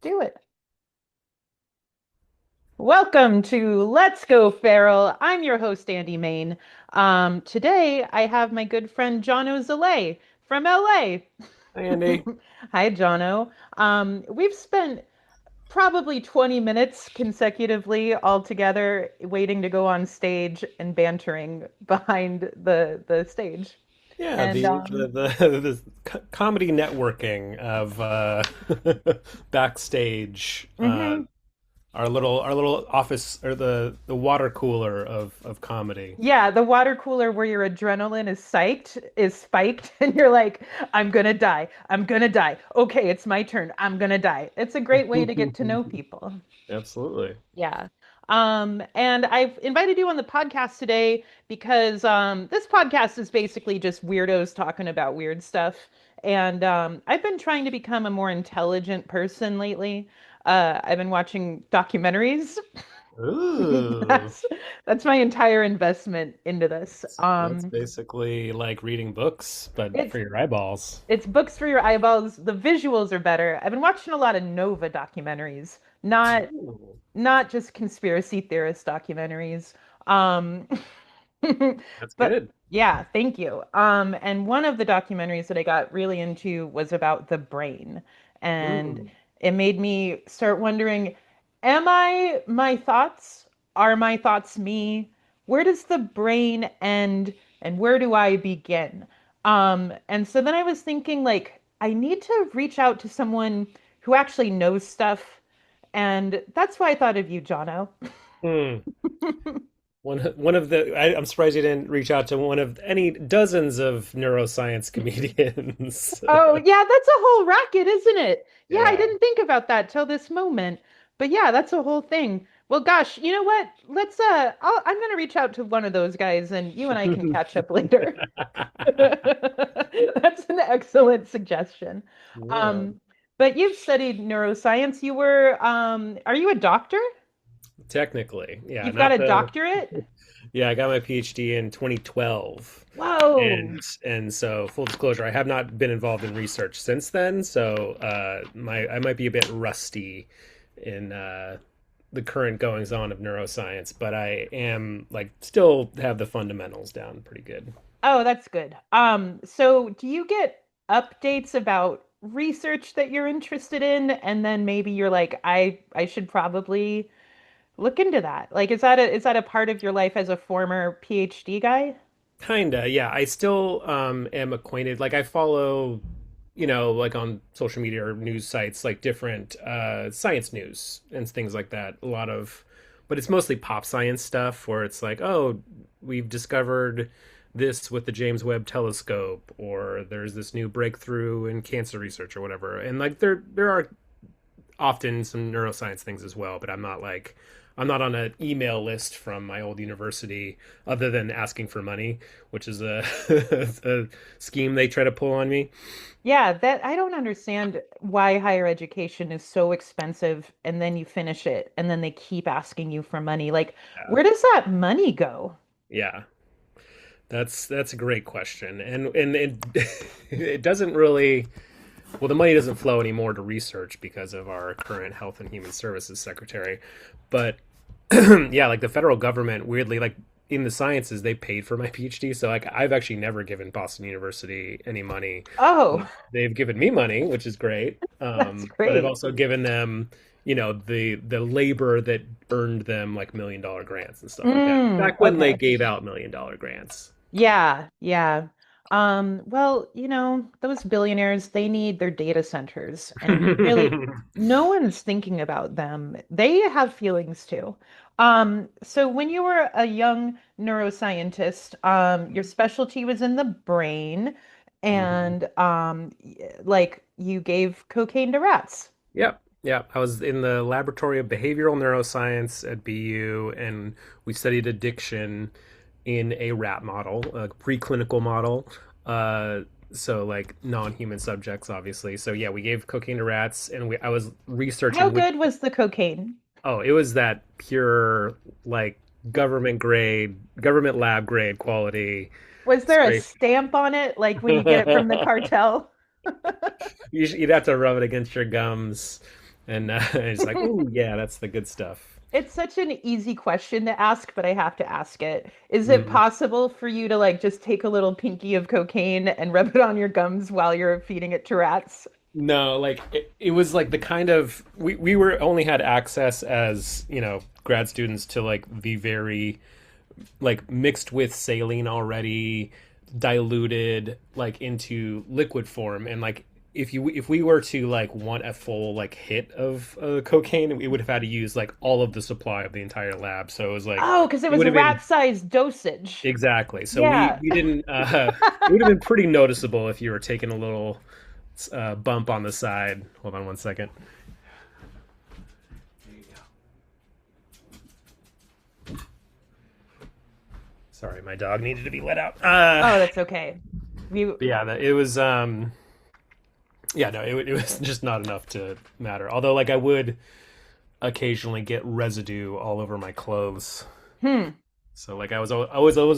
Do it. Welcome to Let's Go Feral. I'm your host, Andy Main. Today I have my good friend Jono Zalay from LA. Hi, Andy. Hi, Jono. We've spent probably 20 minutes consecutively all together waiting to go on stage and bantering behind the stage. Yeah, And the comedy networking of backstage, mhm. our little office or the water cooler of comedy. Yeah, the water cooler where your adrenaline is spiked, and you're like, I'm gonna die. I'm gonna die. Okay, it's my turn. I'm gonna die. It's a great way to get to know people. Absolutely. Yeah. And I've invited you on the podcast today because this podcast is basically just weirdos talking about weird stuff. And I've been trying to become a more intelligent person lately. I've been watching documentaries. Ooh, That's that's my entire investment into this. that's basically like reading books, but It's for your eyeballs. it's books for your eyeballs. The visuals are better. I've been watching a lot of Nova documentaries, Ooh, not just conspiracy theorist documentaries. Um, that's but good. yeah, thank you. And one of the documentaries that I got really into was about the brain, and Mm. it made me start wondering, am I my thoughts? Are my thoughts me? Where does the brain end and where do I begin? And so then I was thinking, like, I need to reach out to someone who actually knows stuff. And that's why I thought of you, Jono. Hmm. One of I'm surprised you didn't reach out to one of any dozens of neuroscience comedians. Oh, yeah, that's a whole racket, isn't it? Yeah, I Yeah. didn't think about that till this moment. But yeah, that's a whole thing. Well, gosh, you know what? I'm gonna reach out to one of those guys and you and I can catch up later. That's an excellent suggestion. Yeah. Um, but you've studied neuroscience. Are you a doctor? Technically, yeah, You've got not a the doctorate? yeah, I got my PhD in 2012. Whoa. And so full disclosure, I have not been involved in research since then, so my I might be a bit rusty in the current goings on of neuroscience, but I am like still have the fundamentals down pretty good. Oh, that's good. So do you get updates about research that you're interested in, and then maybe you're like, I should probably look into that. Like, is that a part of your life as a former PhD guy? Kinda, yeah. I still am acquainted. Like I follow, like on social media or news sites, like different science news and things like that. A lot of, but it's mostly pop science stuff where it's like, oh, we've discovered this with the James Webb Telescope, or there's this new breakthrough in cancer research or whatever. And like there are often some neuroscience things as well, but I'm not on an email list from my old university other than asking for money, which is a, a scheme they try to pull on me. Yeah, that I don't understand why higher education is so expensive, and then you finish it, and then they keep asking you for money. Like, Yeah. where does that money go? Yeah. That's a great question. And it it doesn't really well, the money doesn't flow anymore to research because of our current Health and Human Services Secretary. But yeah, like the federal government, weirdly, like in the sciences, they paid for my PhD. So like I've actually never given Boston University any money. Oh, They've given me money, which is great. that's But I've great. also given them, the labor that earned them like $1 million grants and stuff like that. Back when they Okay. gave out $1 million grants. Yeah, yeah. Well, those billionaires, they need their data centers, and really, no one's thinking about them. They have feelings too. So when you were a young neuroscientist, your specialty was in the brain, Mhm. and like you gave cocaine to rats. Yep. Yeah, I was in the laboratory of behavioral neuroscience at BU, and we studied addiction in a rat model, a preclinical model. Uh, so like non-human subjects, obviously. So yeah, we gave cocaine to rats, and I was How researching which. good was the cocaine? Oh, it was that pure like government lab grade quality. Was there a Straight. stamp on it, like when you get it from the cartel? You'd have to rub it against your gums and it's like, oh yeah, that's the good stuff. It's such an easy question to ask, but I have to ask it. Is it Mhm. possible for you to like just take a little pinky of cocaine and rub it on your gums while you're feeding it to rats? No, like it was like the kind of we were only had access as grad students to like the very like mixed with saline already, diluted like into liquid form, and like if we were to like want a full like hit of cocaine, we would have had to use like all of the supply of the entire lab. So it was like Oh, because it it was would have been rat-sized dosage. exactly. So Yeah. we didn't. It would have been pretty noticeable if you were taking a little bump on the side. Hold on one second. Sorry, my dog needed to be let out. Oh, that's okay. We Yeah, it was. Yeah, no, it was just not enough to matter. Although, like, I would occasionally get residue all over my clothes. hmm. So, like, I was a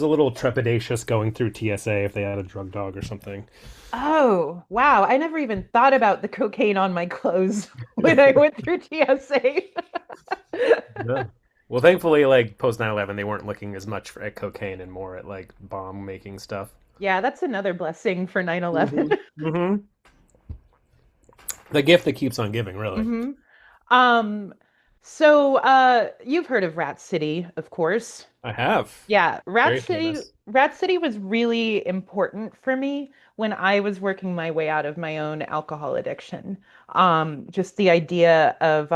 little trepidatious going through TSA if they had a drug dog or something. Oh, wow. I never even thought about the cocaine on my clothes when I went through TSA. Yeah. Well, thankfully, like post 9/11, they weren't looking as much at cocaine and more at like bomb making stuff. Yeah, that's another blessing for 9/11. Hmm. Hmm. The gift that keeps on giving, really. hmm Um, so you've heard of Rat City, of course. I have. Yeah, Very famous. Rat City was really important for me when I was working my way out of my own alcohol addiction. Just the idea of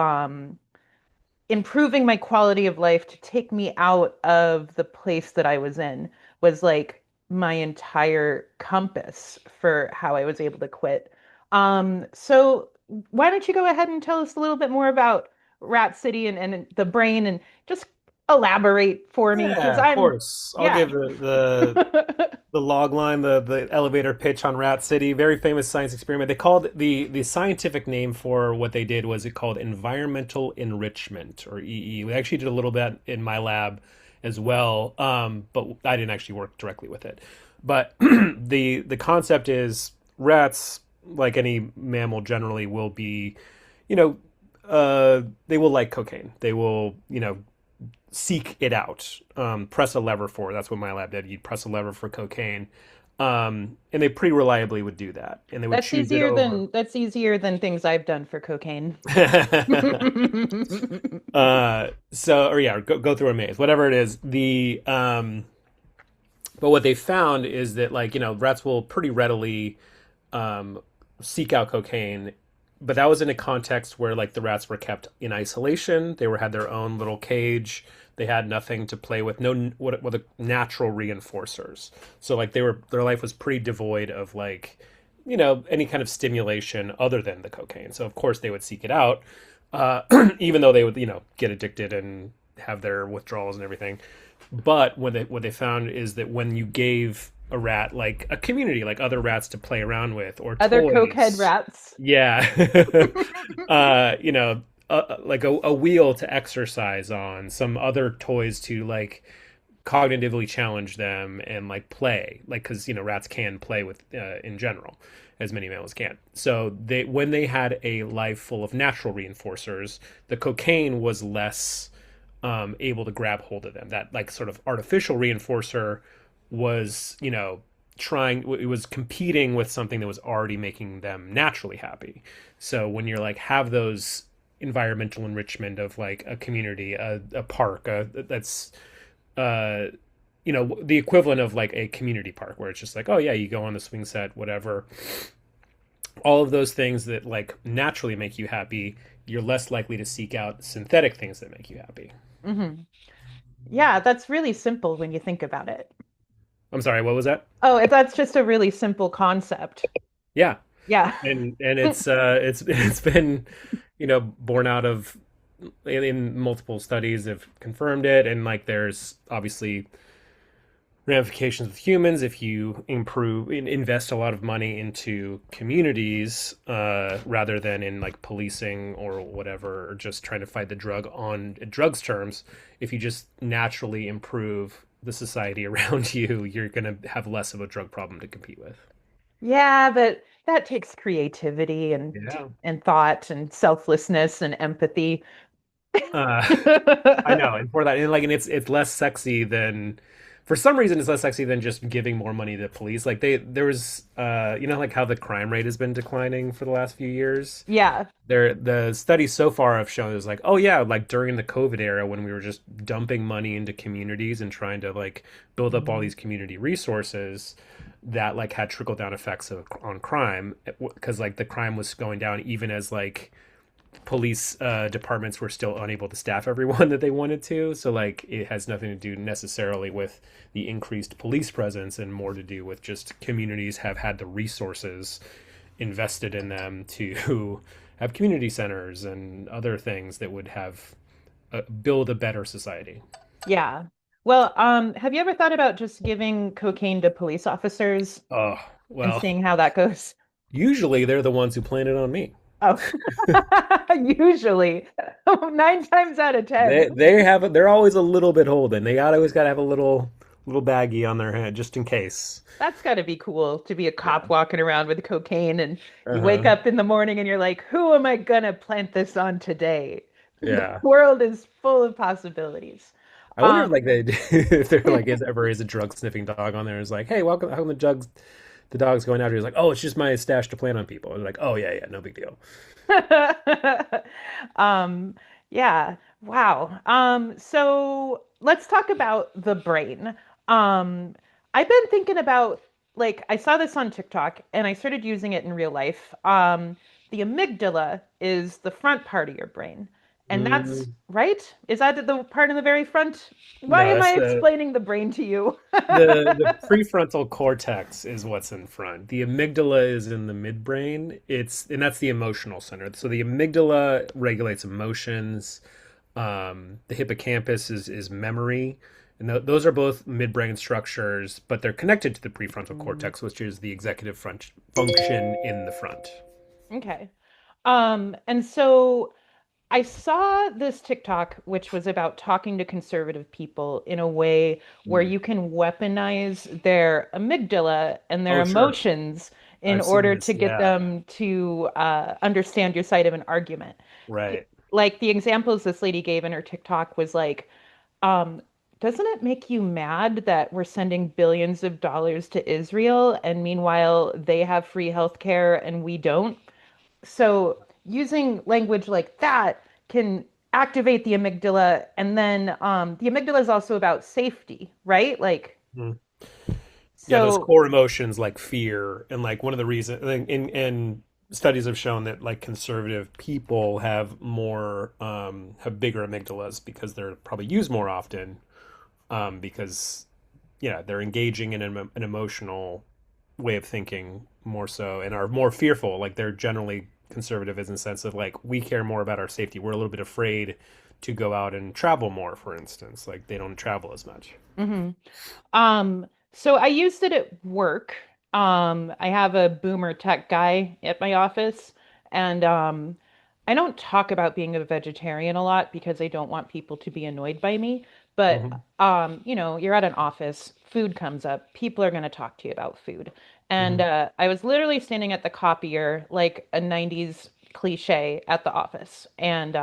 improving my quality of life to take me out of the place that I was in was like my entire compass for how I was able to quit. So why don't you go ahead and tell us a little bit more about Rat City and the brain and just elaborate for me because Yeah, of I'm, course. I'll yeah. give the log line, the elevator pitch on Rat City. Very famous science experiment. They called the scientific name for what they did was it called environmental enrichment or EE. We actually did a little bit in my lab as well, but I didn't actually work directly with it. But the concept is rats, like any mammal generally, will be, you know, they will like cocaine. They will, seek it out, press a lever for it. That's what my lab did. You'd press a lever for cocaine, and they pretty reliably would do that, and they would choose it over. That's easier than things I've done for cocaine. So, or yeah, go through a maze, whatever it is. But what they found is that like rats will pretty readily um, seek out cocaine, but that was in a context where like the rats were kept in isolation. They had their own little cage. They had nothing to play with. No, what the natural reinforcers. So like their life was pretty devoid of like any kind of stimulation other than the cocaine. So of course they would seek it out, uh, even though they would get addicted and have their withdrawals and everything. But what they found is that when you gave a rat like a community, like other rats to play around with, or Other cokehead toys, rats. yeah, like a wheel to exercise on, some other toys to like cognitively challenge them and like play, like because rats can play with in general, as many mammals can. So when they had a life full of natural reinforcers, the cocaine was less able to grab hold of them. That like sort of artificial reinforcer was, trying, it was competing with something that was already making them naturally happy. So when you're like have those environmental enrichment of like a community, a park, that's uh the equivalent of like a community park where it's just like, oh yeah, you go on the swing set, whatever, all of those things that like naturally make you happy, you're less likely to seek out synthetic things that make you happy. hmm Yeah, that's really simple when you think about it. I'm sorry, what was that? Oh, that's just a really simple concept. Yeah, Yeah. and it's been borne out of in multiple studies have confirmed it, and like there's obviously ramifications with humans if you invest a lot of money into communities rather than in like policing or whatever, or just trying to fight the drug on drugs terms. If you just naturally improve the society around you, you're going to have less of a drug problem to compete with. Yeah, but that takes creativity Yeah. and thought and selflessness and empathy. Uh, I know, and for that, and like, and it's less sexy than, for some reason, it's less sexy than just giving more money to police. Like there was, you know, like how the crime rate has been declining for the last few years. Yeah. The studies so far have shown is like, oh yeah, like during the COVID era when we were just dumping money into communities and trying to like build up all Mm, these community resources, that like had trickle down effects on crime because like the crime was going down even as like police departments were still unable to staff everyone that they wanted to. So like it has nothing to do necessarily with the increased police presence and more to do with just communities have had the resources invested in them to have community centers and other things that would have build a better society. yeah. Well, have you ever thought about just giving cocaine to police officers Oh, and well, seeing how that goes? usually they're the ones who plan it on me. Oh, usually, 9 times out of 10. They're always a little bit holding. They always got to have a little baggie on their head just in case. That's got to be cool to be a cop Yeah. walking around with cocaine and you wake Uh-huh. up in the morning and you're like, who am I gonna plant this on today? The Yeah. world is full of possibilities. I wonder if Um, like they if there like is ever is a drug sniffing dog on there. It's like, hey, welcome. How come the dog's going out here? He's like, oh, it's just my stash to plant on people. And they're like, oh yeah, yeah, no big deal. um, yeah, wow. So let's talk about the brain. Um, I've been thinking about like I saw this on TikTok and I started using it in real life. The amygdala is the front part of your brain. And that's Mm, right? Is that the part in the very front? Why no, am that's I explaining the brain to you? the prefrontal cortex is what's in front. The amygdala is in the midbrain. And that's the emotional center. So the amygdala regulates emotions. The hippocampus is memory. And those are both midbrain structures, but they're connected to the prefrontal Mm, cortex, which is the executive front function in the front. okay. And so I saw this TikTok, which was about talking to conservative people in a way where Mm. you can weaponize their amygdala and their Oh, sure. emotions in I've seen order this. to get Yeah. them to understand your side of an argument. Right. Like the examples this lady gave in her TikTok was like, um, doesn't it make you mad that we're sending billions of dollars to Israel and meanwhile they have free healthcare and we don't? So using language like that can activate the amygdala, and then the amygdala is also about safety, right? Like Mm. Yeah, those so. core emotions like fear and like one of the reasons in studies have shown that like conservative people have more have bigger amygdalas because they're probably used more often because yeah they're engaging in an emotional way of thinking more so and are more fearful like they're generally conservative in the sense of like we care more about our safety, we're a little bit afraid to go out and travel more, for instance, like they don't travel as much. Mhm. So I used it at work. I have a boomer tech guy at my office, and I don't talk about being a vegetarian a lot because I don't want people to be annoyed by me. But Hmm. you're at an office, food comes up, people are going to talk to you about food. And Hmm. I was literally standing at the copier, like a 90s cliche at the office, and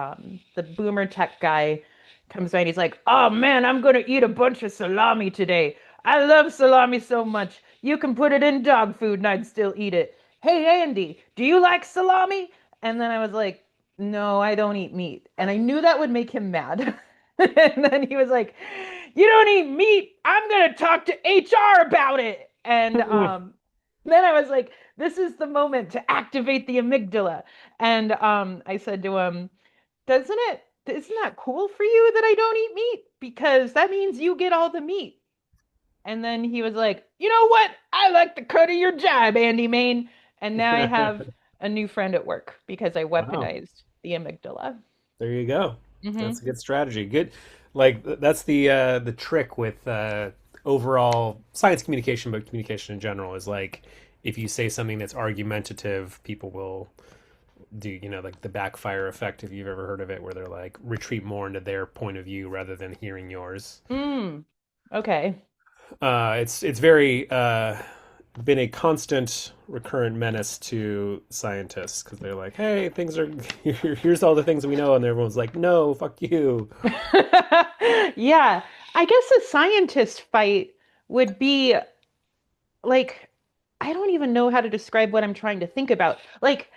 the boomer tech guy comes by and he's like, "Oh man, I'm gonna eat a bunch of salami today. I love salami so much. You can put it in dog food and I'd still eat it. Hey Andy, do you like salami?" And then I was like, "No, I don't eat meat." And I knew that would make him mad. And then he was like, "You don't eat meat? I'm gonna talk to HR about it." And then I was like, "This is the moment to activate the amygdala." And I said to him, isn't that cool for you that I don't eat meat? Because that means you get all the meat. And then he was like, you know what? I like the cut of your jibe, Andy Main. And now I have a new friend at work because I Wow, weaponized the amygdala. there you go. Hmm. That's a good strategy. Good, like that's the trick with overall science communication, but communication in general is like if you say something that's argumentative, people will do, you know, like the backfire effect, if you've ever heard of it, where they're like retreat more into their point of view rather than hearing yours. Mm, okay. It's very been a constant recurrent menace to scientists because they're like, hey, things are here's all the things we know, and everyone's like, no, fuck you. Yeah, I guess a scientist fight would be like, I don't even know how to describe what I'm trying to think about. Like,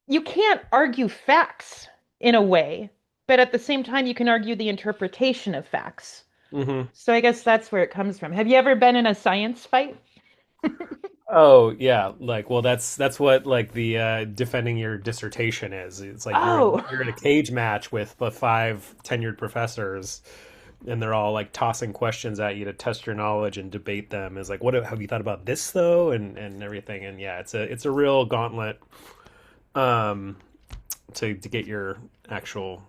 you can't argue facts in a way, but at the same time, you can argue the interpretation of facts. Hmm. So I guess that's where it comes from. Have you ever been in a science fight? Oh yeah, like well, that's what like the defending your dissertation is. It's like Oh, you're in a cage match with the five tenured professors, and they're all like tossing questions at you to test your knowledge and debate them. Is like, what have you thought about this though, and everything. And yeah, it's a real gauntlet um to get your actual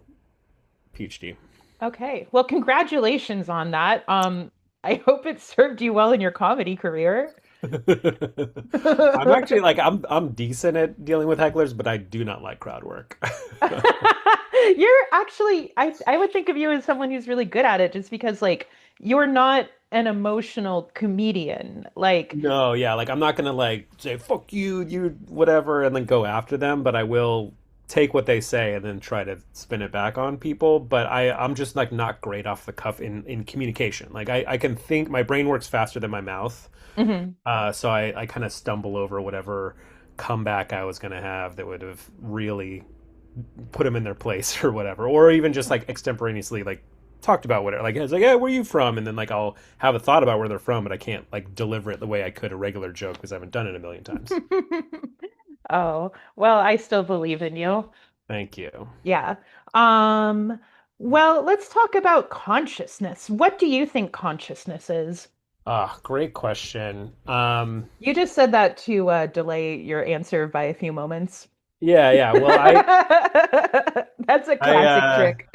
PhD. okay. Well, congratulations on that. I hope it served you well in your comedy career. I'm actually like I'm decent at dealing with hecklers, but I do not like crowd work. You're actually, I would think of you as someone who's really good at it just because like you're not an emotional comedian. Like, No, yeah, like I'm not gonna like say fuck you, you whatever, and then go after them, but I will take what they say and then try to spin it back on people. But I'm just like not great off the cuff in communication. Like I can think my brain works faster than my mouth. mhm. So I kind of stumble over whatever comeback I was gonna have that would have really put them in their place or whatever, or even just like extemporaneously like talked about whatever. Like it's like, yeah, where are you from? And then like I'll have a thought about where they're from, but I can't like deliver it the way I could a regular joke because I haven't done it a million times. Oh, well, I still believe in you. Thank you. Yeah. Um, well, let's talk about consciousness. What do you think consciousness is? Ah, great question. You just said that to delay your answer by a few moments. Yeah, yeah. Well, That's a I, classic trick.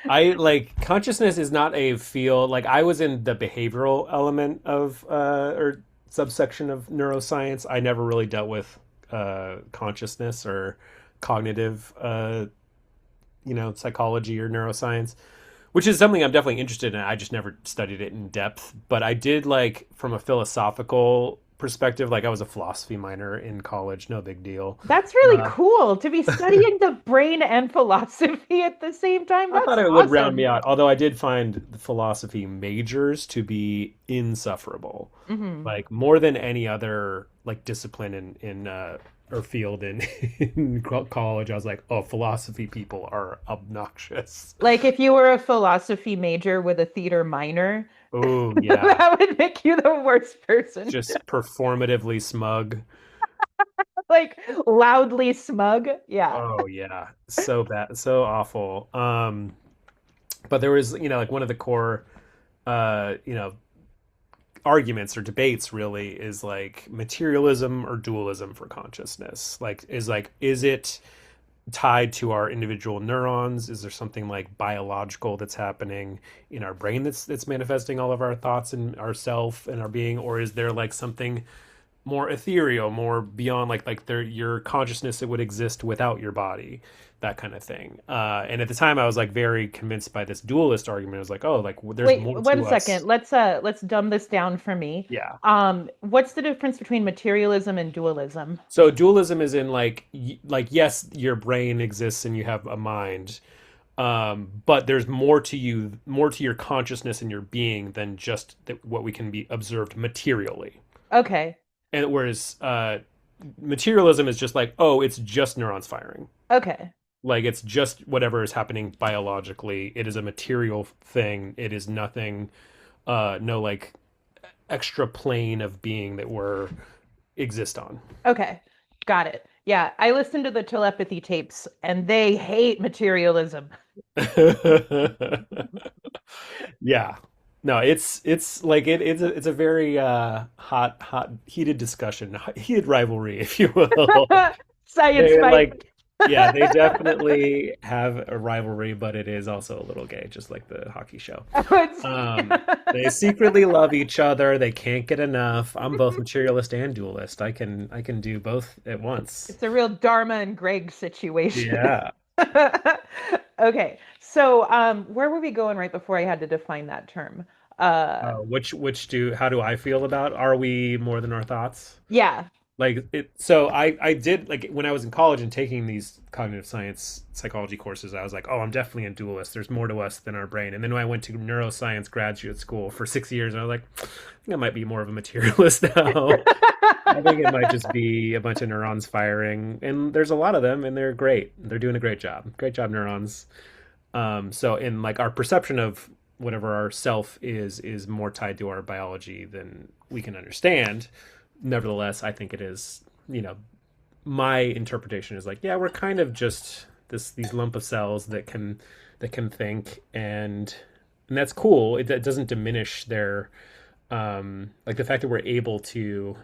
I like consciousness is not a field. Like I was in the behavioral element of or subsection of neuroscience. I never really dealt with consciousness or cognitive psychology or neuroscience, which is something I'm definitely interested in. I just never studied it in depth, but I did like from a philosophical perspective. Like I was a philosophy minor in college, no big deal. That's really Uh, cool to be studying the brain and philosophy at the same time. I thought That's it would round me awesome. out, although I did find the philosophy majors to be insufferable. Hmm. Like more than any other like discipline in or field in in college, I was like, oh, philosophy people are obnoxious. Like if you were a philosophy major with a theater minor, Oh yeah, that would make you the worst person. just performatively smug. Like loudly smug. Yeah. Oh yeah, so bad, so awful. But there was, like one of the core, uh, you know, arguments or debates really is like materialism or dualism for consciousness. Is it tied to our individual neurons? Is there something like biological that's happening in our brain that's manifesting all of our thoughts and our self and our being, or is there like something more ethereal, more beyond like your consciousness that would exist without your body, that kind of thing. And at the time, I was like very convinced by this dualist argument. I was like, oh, like there's Wait, more one to second. us. Let's dumb this down for me. Yeah. What's the difference between materialism and dualism? So dualism is in like yes, your brain exists and you have a mind, but there's more to you, more to your consciousness and your being than just what we can be observed materially. Okay. And whereas materialism is just like, oh, it's just neurons firing. Okay. Like it's just whatever is happening biologically. It is a material thing. It is nothing, no like extra plane of being that we're exist on. Okay. Got it. Yeah, I listened to the telepathy tapes and they hate materialism. Yeah. No, it's like it's a very hot heated discussion, heated rivalry, if you will. Science They fight. like, yeah, they definitely have a rivalry, but it is also a little gay, just like the hockey show. They secretly love each other. They can't get enough. I'm both materialist and dualist. I can do both at once. It's a real Dharma and Greg situation. Yeah. Okay, so where were we going right before I had to define that term? Which do how do I feel about are we more than our thoughts? Yeah. Like it, so I did like when I was in college and taking these cognitive science psychology courses, I was like, oh, I'm definitely a dualist. There's more to us than our brain. And then when I went to neuroscience graduate school for 6 years, I was like, I think I might be more of a materialist now. I think it might just be a bunch of neurons firing, and there's a lot of them, and they're great. They're doing a great job. Great job, neurons. So in like our perception of whatever our self is more tied to our biology than we can understand. Nevertheless, I think it is, my interpretation is like, yeah, we're kind of just these lump of cells that can think, and that's cool. That doesn't diminish their like the fact that we're able to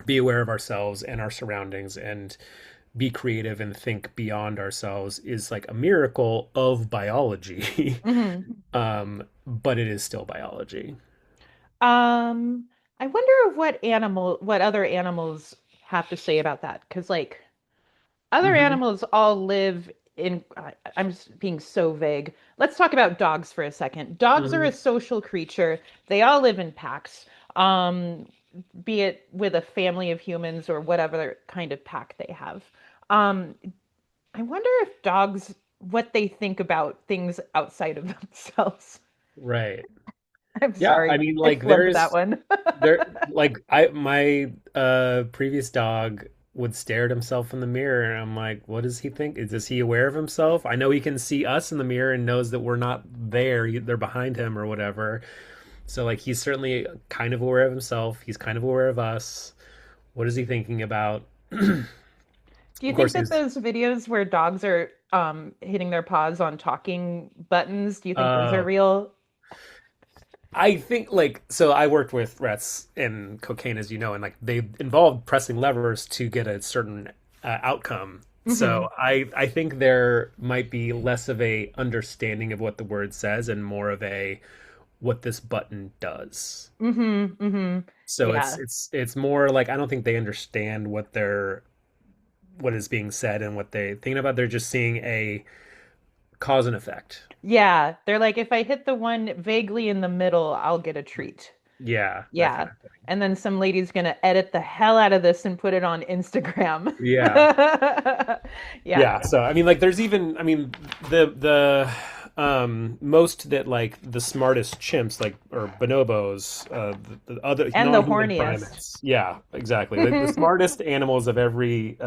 be aware of ourselves and our surroundings and be creative and think beyond ourselves is like a miracle of biology. Hmm. But it is still biology. I wonder what other animals have to say about that. Because, like, other Hmm. animals all live in, I'm just being so vague. Let's talk about dogs for a second. Dogs are a Hmm. social creature. They all live in packs, be it with a family of humans or whatever kind of pack they have. Um, I wonder if dogs, what they think about things outside of themselves. Right. I'm Yeah. I sorry, mean, I like flubbed that one. like I my previous dog would stare at himself in the mirror, and I'm like, what does he think? Is he aware of himself? I know he can see us in the mirror and knows that we're not there. They're behind him or whatever. So like he's certainly kind of aware of himself. He's kind of aware of us. What is he thinking about? Do you Of think course, that he's those videos where dogs are hitting their paws on talking buttons, do you think those are uh real? I think like so I worked with rats and cocaine as you know, and like they involved pressing levers to get a certain outcome. Mm-hmm. So I think there might be less of a understanding of what the word says and more of a what this button does. Mm-hmm. Mm-hmm. So it's Yeah. it's it's more like I don't think they understand what is being said and what they thinking about. They're just seeing a cause and effect. Yeah. They're like, if I hit the one vaguely in the middle, I'll get a treat. Yeah, that kind Yeah. of thing. And then some lady's gonna edit the hell out of this and put it on Instagram. Yeah. Yeah. Yeah, so I mean, like, there's even, I mean, the most that like the smartest chimps, like or bonobos, the other And the non-human horniest. primates. Yeah, exactly. The smartest animals of every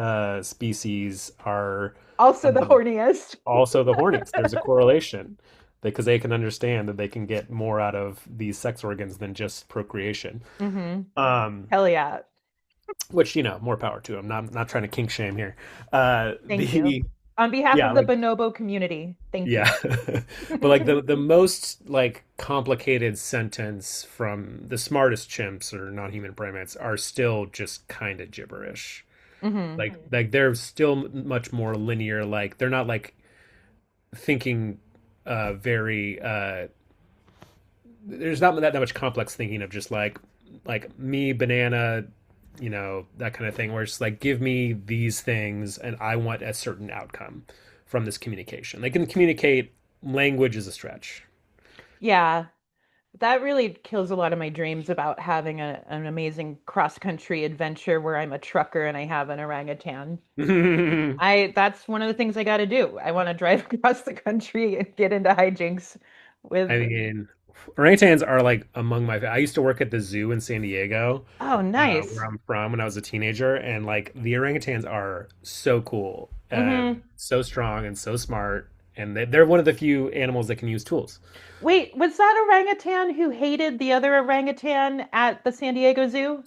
species are Also the um, horniest. also the horniest. There's a correlation because they can understand that they can get more out of these sex organs than just procreation. Hmm. Um, Hell yeah. which more power to them. Not trying to kink shame here. Thank you. The On behalf Yeah, of the like bonobo community, thank you. yeah, but like the most like complicated sentence from the smartest chimps or non-human primates are still just kind of gibberish. Hmm. Like they're still much more linear. Like they're not like thinking very there's not that much complex thinking of just like me banana, that kind of thing where it's like give me these things and I want a certain outcome from this communication. They can communicate. Language is a stretch. Yeah, that really kills a lot of my dreams about having an amazing cross-country adventure where I'm a trucker and I have an orangutan. I That's one of the things I got to do. I want to drive across the country and get into hijinks with, mean, orangutans are like among my. I used to work at the zoo in San Diego, oh, where nice. I'm from when I was a teenager, and like the orangutans are so cool, Hmm. so strong and so smart, and they're one of the few animals that can use tools. Wait, was that orangutan who hated the other orangutan at the San Diego Zoo?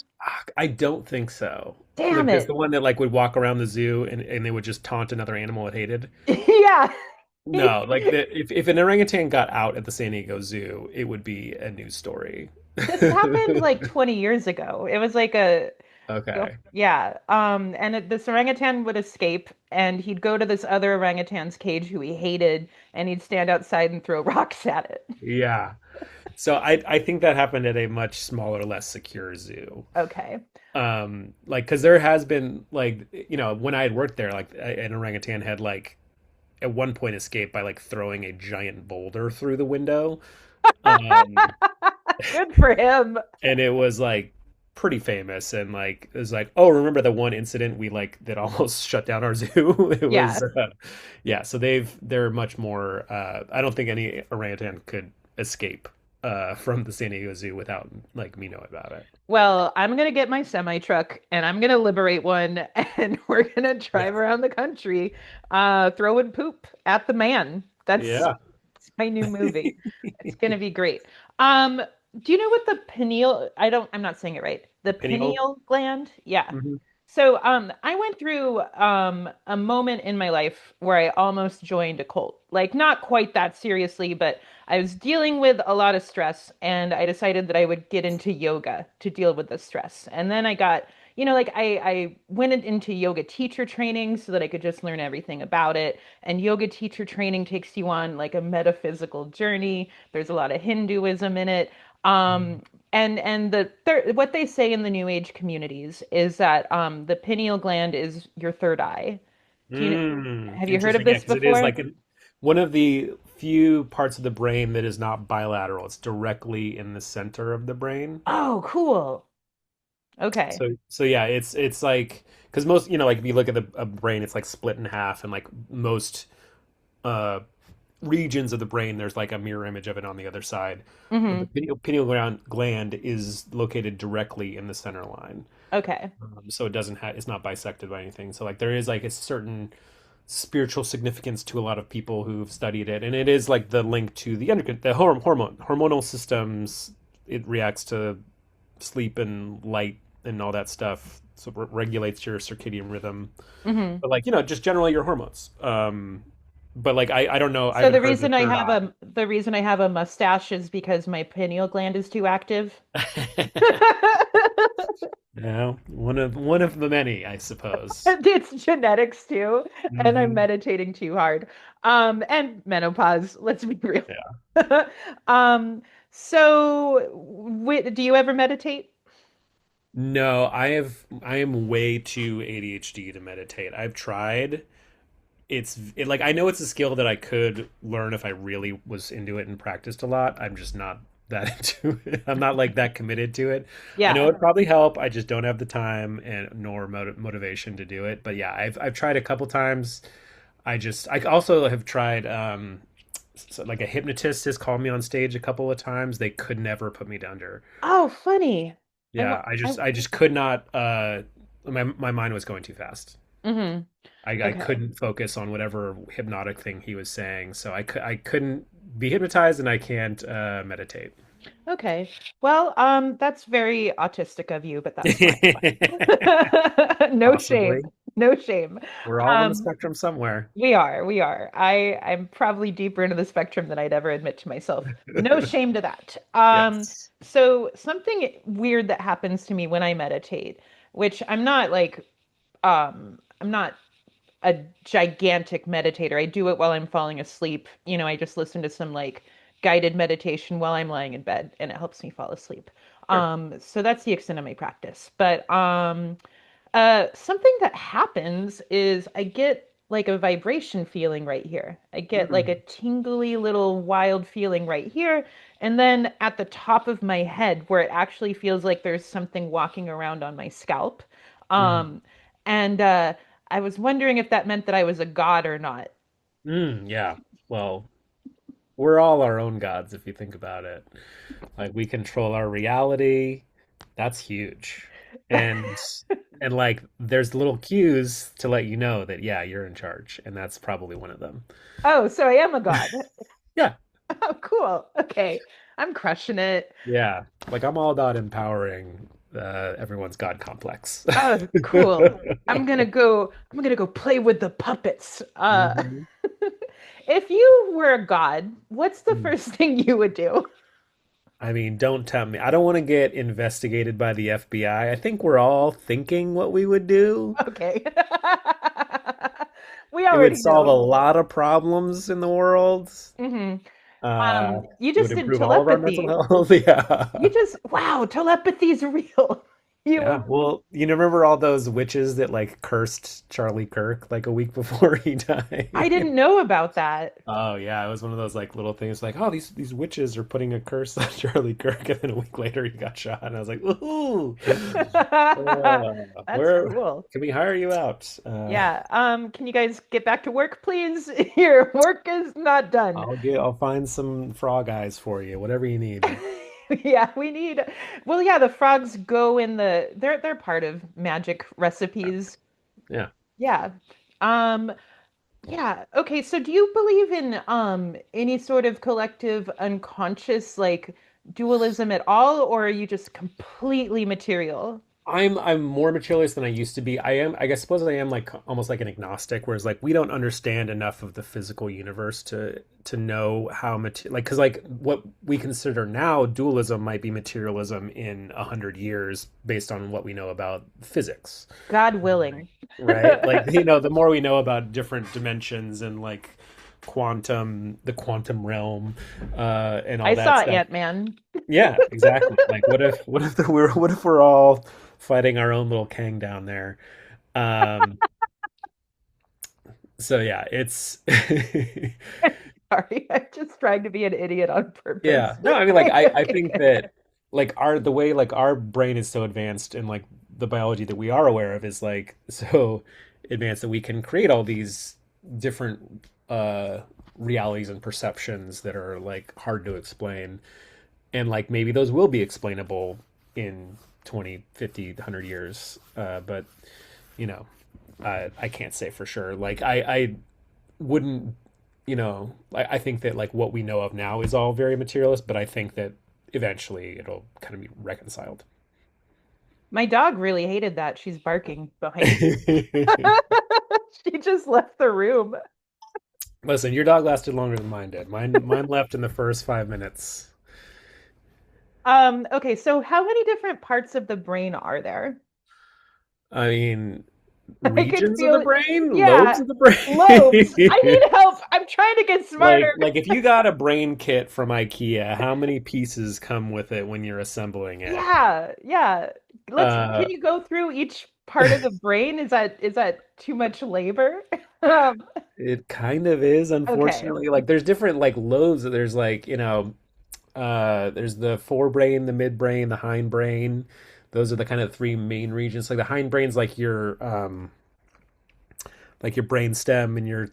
I don't think so. Damn Like this, it. the one that like would walk around the zoo and they would just taunt another animal it hated. Yeah. No, like if an orangutan got out at the San Diego Zoo, it would be a news story. This happened like 20 years ago. It was like Okay. yeah. This orangutan would escape and he'd go to this other orangutan's cage who he hated and he'd stand outside and throw rocks at it. Yeah. So I think that happened at a much smaller, less secure zoo. Okay. Like because there has been like when I had worked there, like an orangutan had like at one point escaped by like throwing a giant boulder through the window. Um, Good for him. and it was like pretty famous, and like it was like, oh, remember the one incident we like that almost shut down our zoo? It Yeah. was yeah, so they're much more I don't think any orangutan could escape from the San Diego Zoo without like me knowing about it. Well, I'm gonna get my semi truck and I'm gonna liberate one and we're gonna Yeah. drive around the country, throwing poop at the man. Yeah. That's my new movie. It's gonna be great. Um, do you know what the pineal, I'm not saying it right. The Pineal. pineal gland? Yeah. Hmm. So, I went through a moment in my life where I almost joined a cult. Like, not quite that seriously, but I was dealing with a lot of stress, and I decided that I would get into yoga to deal with the stress. And then I got, like I went into yoga teacher training so that I could just learn everything about it. And yoga teacher training takes you on like a metaphysical journey. There's a lot of Hinduism in it. And the third, what they say in the New Age communities is that the pineal gland is your third eye. Do you know, have you heard of Interesting. Yeah, this because it is before? like one of the few parts of the brain that is not bilateral. It's directly in the center of the brain. Oh, cool. Okay. So yeah, it's like because most like if you look at a brain, it's like split in half, and like most uh regions of the brain, there's like a mirror image of it on the other side. But the Hmm. pineal gland is located directly in the center line. Okay. So it doesn't have it's not bisected by anything. So like there is like a certain spiritual significance to a lot of people who've studied it, and it is like the link to the endocrine, the hormonal systems. It reacts to sleep and light and all that stuff, so it regulates your circadian rhythm. Hmm. But like just generally your hormones. But like I don't know. I So haven't heard of the third the reason I have a mustache is because my pineal gland is too active. eye. Yeah, one of the many, I suppose. It's genetics too, and I'm Hmm. meditating too hard. And menopause, let's be real. Yeah. Um, so do you ever meditate? No, I am way too ADHD to meditate. I've tried. Like I know it's a skill that I could learn if I really was into it and practiced a lot. I'm just not that into it. I'm not like that committed to it. I know Yeah. it'd probably help. I just don't have the time and nor motivation to do it. But yeah, I've tried a couple times. I also have tried so like a hypnotist has called me on stage a couple of times. They could never put me under. Oh, funny. I, wa- Yeah, I I, just I just could not my mind was going too fast. hmm. I Okay. couldn't focus on whatever hypnotic thing he was saying, so I couldn't be hypnotized, and I can't meditate. Okay. Well, that's very autistic of you, but that's fine. No shame. Possibly. No shame. We're all on the Um, spectrum somewhere. We are, we are. I'm probably deeper into the spectrum than I'd ever admit to myself. No shame to that. Yes. So something weird that happens to me when I meditate, which I'm not a gigantic meditator. I do it while I'm falling asleep. I just listen to some like guided meditation while I'm lying in bed and it helps me fall asleep. Sure. So that's the extent of my practice. But something that happens is I get like a vibration feeling right here. I get like a Mm, tingly little wild feeling right here. And then at the top of my head, where it actually feels like there's something walking around on my scalp. mm, Um, and I was wondering if that meant that I was a god or not. yeah. Well, we're all our own gods if you think about it. Like we control our reality. That's huge. And and like there's little cues to let you know that yeah, you're in charge, and that's probably one of them. Oh, so I am a god. Yeah. Oh, cool. Okay. I'm crushing it. Yeah. Like I'm all about empowering everyone's God complex. Oh, cool. I'm gonna go play with the puppets. Hmm. If you were a god, what's the first thing you would do? I mean, don't tempt me. I don't want to get investigated by the FBI. I think we're all thinking what we would do. Okay. We It would already solve a know. lot of problems in the world. Hmm. You It would just did improve all of our mental telepathy. health. Yeah. Wow, telepathy is real. Yeah, You well, you remember all those witches that like cursed Charlie Kirk like a week before he I died? didn't know about that. Oh yeah, it was one of those like little things like, oh, these witches are putting a curse on Charlie Kirk, and then a week later he got shot, and I was like, ooh, That's where cool. can we hire you out? Yeah. Can you guys get back to work, please? Your work is not done. I'll find some frog eyes for you, whatever you need. Yeah, we need. Well, yeah, the frogs go in the. They're part of magic recipes. Yeah. Yeah. Um. Yeah. Okay. So, do you believe in any sort of collective unconscious like dualism at all, or are you just completely material? I'm more materialist than I used to be. I guess suppose I am like almost like an agnostic, whereas like we don't understand enough of the physical universe to know how like because like what we consider now dualism might be materialism in 100 years based on what we know about physics, God willing. right? Like the more we know about different dimensions and like the quantum realm, and I all that saw stuff. Ant-Man. Yeah, exactly. Like what if we're all fighting our own little Kang down there? Um, so yeah, it's Sorry, I'm just trying to be an idiot on yeah. purpose. No, I mean like I Okay, think good. that like the way like our brain is so advanced and like the biology that we are aware of is like so advanced that we can create all these different realities and perceptions that are like hard to explain, and like maybe those will be explainable in 20, 50, 100 years, but you know, I can't say for sure. Like I wouldn't, I think that like what we know of now is all very materialist, but I think that eventually it'll kind of be reconciled. My dog really hated that. She's barking behind me. She just left the room. Listen, your dog lasted longer than mine did. Mine left in the first 5 minutes. Okay, so how many different parts of the brain are there? I mean, I could regions of the feel, brain, lobes yeah, of the lobes. I brain. need help. I'm trying to get smarter. Like if you got a brain kit from IKEA, how many pieces come with it when you're assembling it? Yeah, yeah. Uh, Can you go through each part of the brain? Is that too much labor? Um, it kind of is, okay. unfortunately. Like there's different like lobes. There's like, there's the forebrain, the midbrain, the hindbrain. Those are the kind of three main regions. Like the hindbrain's like your brain stem and your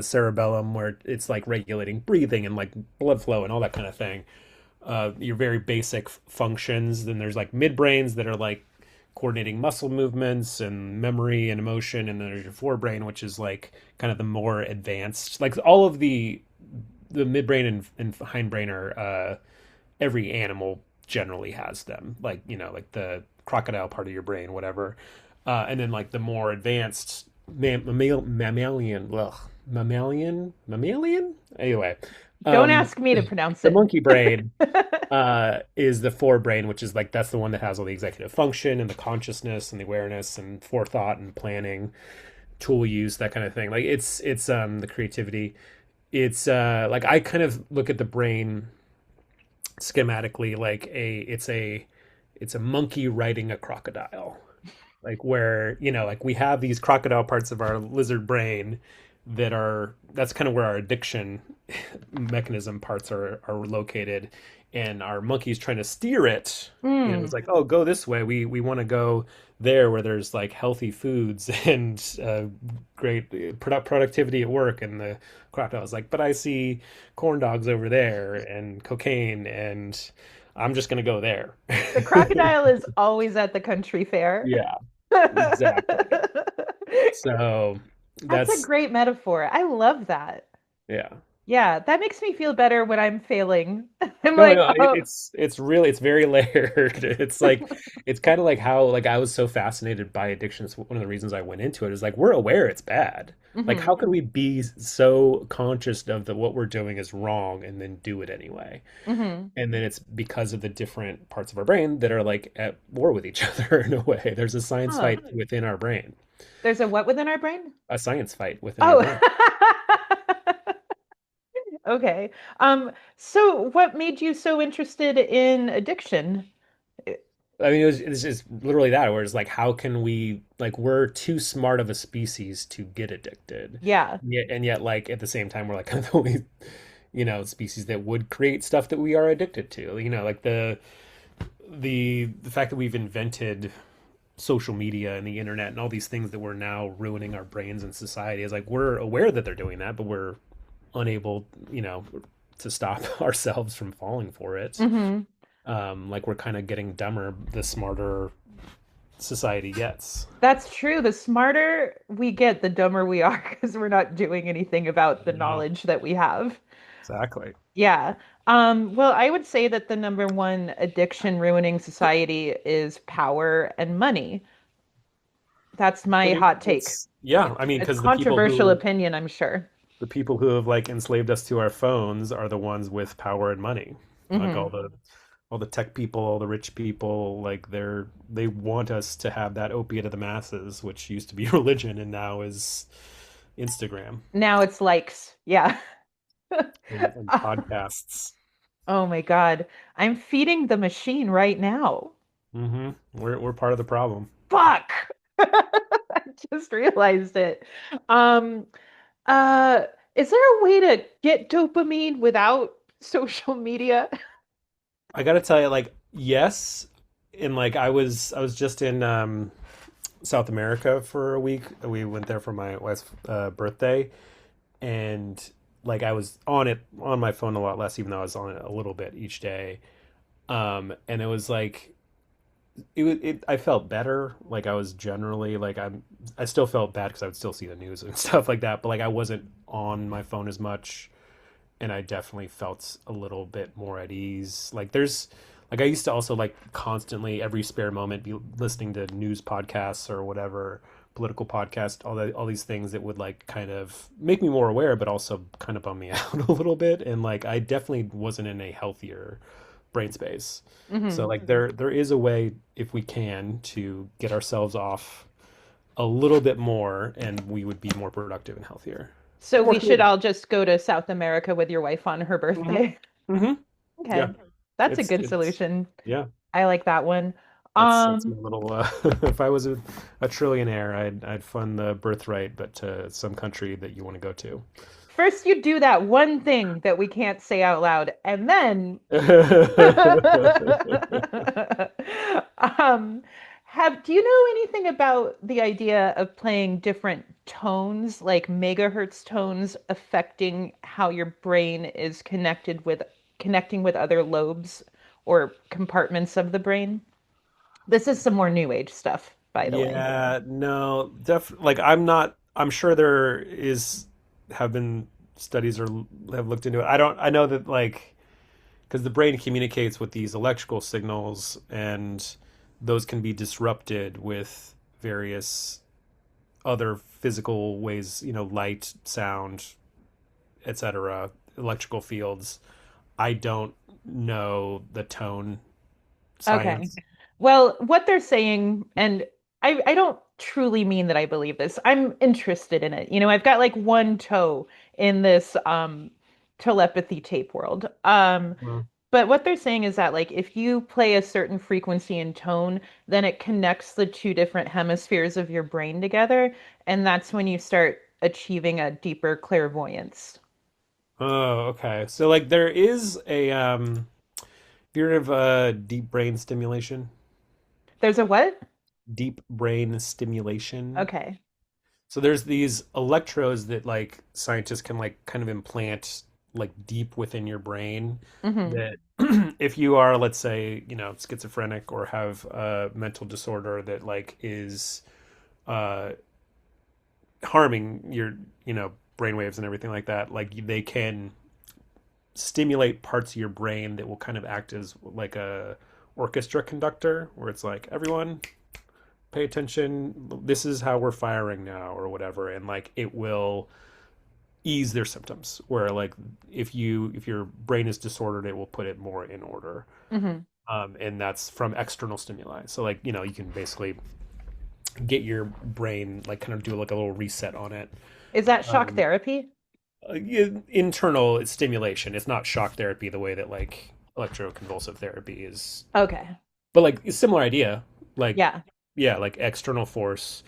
cerebellum, where it's like regulating breathing and like blood flow and all that kind of thing. Your very basic functions. Then there's like midbrains that are like coordinating muscle movements and memory and emotion. And then there's your forebrain, which is like kind of the more advanced. Like all of the midbrain and hindbrain are every animal generally has them. Like like the crocodile part of your brain, whatever. And then like the more advanced mammalian. Anyway, Don't um, ask me to pronounce the it. monkey brain is the forebrain, which is like that's the one that has all the executive function and the consciousness and the awareness and forethought and planning, tool use, that kind of thing. Like it's the creativity. It's like I kind of look at the brain schematically like it's a monkey riding a crocodile, like where like we have these crocodile parts of our lizard brain that's kind of where our addiction mechanism parts are located, and our monkey's trying to steer it. It's Hmm. like, oh, go this way, we want to go there where there's like healthy foods and great productivity at work, and the crocodile's like, but I see corn dogs over there and cocaine, and I'm just gonna go there. The crocodile is always at the country fair. Yeah, exactly. So That's a that's great metaphor. I love that. yeah. Yeah, that makes me feel better when I'm failing. I'm No, like, no, oh, it's very layered. It's like it's kind of like how like I was so fascinated by addiction. It's one of the reasons I went into it is like we're aware it's bad. Like hmm how could we be so conscious of what we're doing is wrong and then do it anyway? hmm And then it's because of the different parts of our brain that are like at war with each other in a way. There's a science Huh. fight within our brain. There's a what within our brain? A science fight within our Oh, brain. okay. So what made you so interested in addiction? I mean, it's just literally that, where it's like, how can we, like, we're too smart of a species to get addicted. Yeah. And yet, like, at the same time, we're like kind of the only, species that would create stuff that we are addicted to. Like the fact that we've invented social media and the internet and all these things that we're now ruining our brains and society is like, we're aware that they're doing that, but we're unable, to stop ourselves from falling for it. Hmm. Like we're kind of getting dumber the smarter society gets. That's true. The smarter we get, the dumber we are because we're not doing anything about the No, knowledge that we have. exactly. Yeah. Well, I would say that the number one addiction ruining society is power and money. That's I my mean, hot take. yeah. I mean, A because controversial opinion, I'm sure. the people who have like enslaved us to our phones are the ones with power and money. Like Hmm. all the tech people, all the rich people, like they want us to have that opiate of the masses, which used to be religion and now is Instagram Now it's likes. Yeah. and podcasts. Oh my God. I'm feeding the machine right now. We're part of the problem. Fuck. I just realized it. Um, uh, is there a way to get dopamine without social media? I gotta tell you, like, yes, and like I was just in South America for a week. We went there for my wife's birthday, and like I was on my phone a lot less, even though I was on it a little bit each day. And it was like I felt better. Like I was generally like I still felt bad because I would still see the news and stuff like that, but like I wasn't on my phone as much, and I definitely felt a little bit more at ease. Like I used to also like constantly every spare moment be listening to news podcasts or whatever, political podcast, all these things that would like kind of make me more aware, but also kind of bum me out a little bit. And like I definitely wasn't in a healthier brain space. So Hmm. like there is a way if we can to get ourselves off a little bit more, and we would be more productive and healthier. So More we should creative. all just go to South America with your wife on her Hmm. birthday. Hmm. Yeah. Okay. That's a good It's solution. yeah. I like that one. That's my Um, little. If I was a trillionaire, I'd fund the birthright, but to some country that you want to go to. First you do that one thing that we can't say out loud, and then um, do you know anything about the idea of playing different tones, like megahertz tones, affecting how your brain is connecting with other lobes or compartments of the brain? This is some more new age stuff, by the way. Yeah, no, like I'm sure there is have been studies or have looked into it. I know that like because the brain communicates with these electrical signals, and those can be disrupted with various other physical ways, light, sound, etc., electrical fields. I don't know the tone Okay. science. Well, what they're saying, and I don't truly mean that I believe this. I'm interested in it. I've got like one toe in this telepathy tape world. Well, But what they're saying is that like if you play a certain frequency and tone, then it connects the two different hemispheres of your brain together, and that's when you start achieving a deeper clairvoyance. oh, okay. So like there is a have you heard of deep brain stimulation? There's a what? Deep brain stimulation. Okay. So there's these electrodes that like scientists can like kind of implant like deep within your brain Hmm. that if you are, let's say, schizophrenic or have a mental disorder that like is uh harming your, brainwaves and everything like that, like they can stimulate parts of your brain that will kind of act as like a orchestra conductor where it's like everyone pay attention, this is how we're firing now or whatever, and like it will ease their symptoms where like if your brain is disordered it will put it more in order. Hmm. And that's from external stimuli, so like you can basically get your brain like kind of do like a little reset on it. Is that shock um, therapy? Internal stimulation, it's not shock therapy the way that like electroconvulsive therapy is. Okay. but like a similar idea, like Yeah. yeah, like external force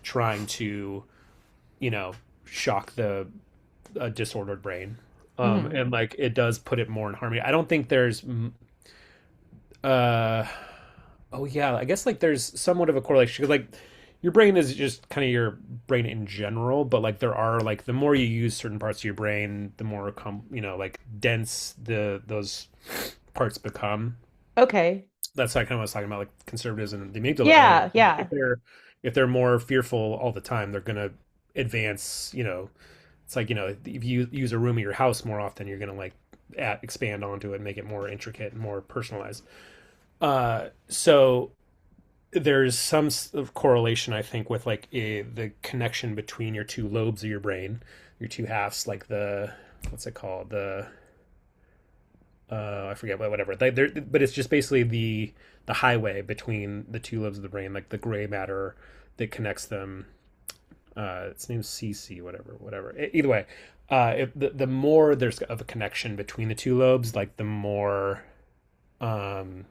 trying to, you know, shock the disordered brain. Hmm. And like it does put it more in harmony. I don't think there's uh oh yeah, I guess like there's somewhat of a correlation because like your brain is just kind of your brain in general, but like there are like the more you use certain parts of your brain, the more like dense those parts become. Okay. That's kind of what I was talking about, like conservatism and the amygdala. And Yeah, yeah. if they're more fearful all the time, they're gonna advance. It's like if you use a room of your house more often, you're gonna like expand onto it, and make it more intricate and more personalized. So there's some correlation, I think, with like the connection between your two lobes of your brain, your two halves, like the what's it called, the I forget whatever. But it's just basically the highway between the two lobes of the brain, like the gray matter that connects them. Its name's CC, whatever. Either way, the more there's of a connection between the two lobes, like the more um,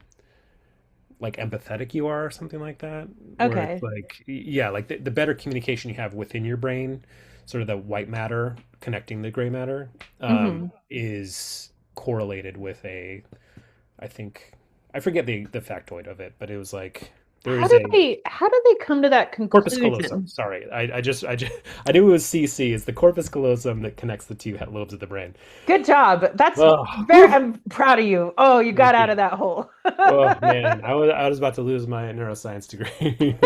like empathetic you are, or something like that. Where it's Okay. like, yeah, like the better communication you have within your brain, sort of the white matter connecting the gray matter, Hmm. is correlated with I think I forget the factoid of it, but it was like there is a How do they come to that corpus callosum. conclusion? Sorry, I knew it was CC. It's the corpus callosum that connects the two lobes of the brain. Good job. That's Oh, very, whew, I'm proud of you. Oh, you got thank out you. of that hole. Oh man, I was about to lose my neuroscience degree.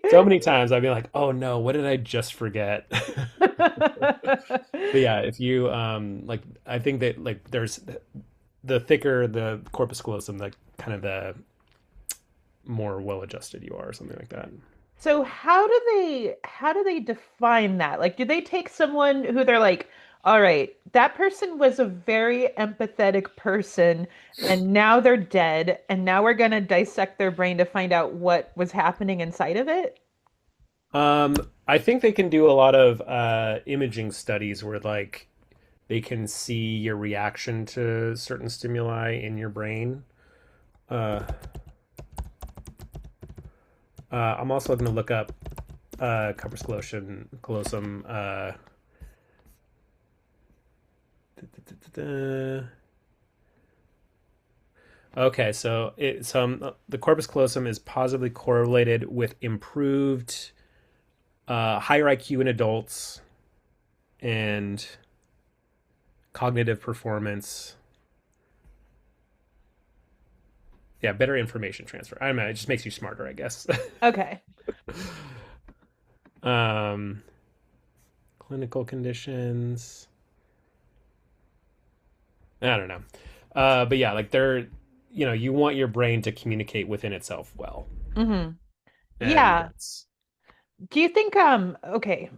So many times I'd be like, "Oh no, what did I just forget?" But yeah, if you like, I think that like there's the thicker the corpus callosum, the kind of the more well-adjusted you are, or something like that. So how do they define that? Like, do they take someone who they're like, all right, that person was a very empathetic person, and now they're dead, and now we're gonna dissect their brain to find out what was happening inside of it? Um, I think they can do a lot of imaging studies where like they can see your reaction to certain stimuli in your brain. Uh, I'm also going to look up corpus callosum. Okay, so the corpus callosum is positively correlated with improved higher IQ in adults and cognitive performance. Yeah, better information transfer. I don't know. It just makes you smarter, I guess. Okay. um, clinical conditions. I don't know. But yeah, like you want your brain to communicate within itself well, Hmm. and Yeah. Do you think okay,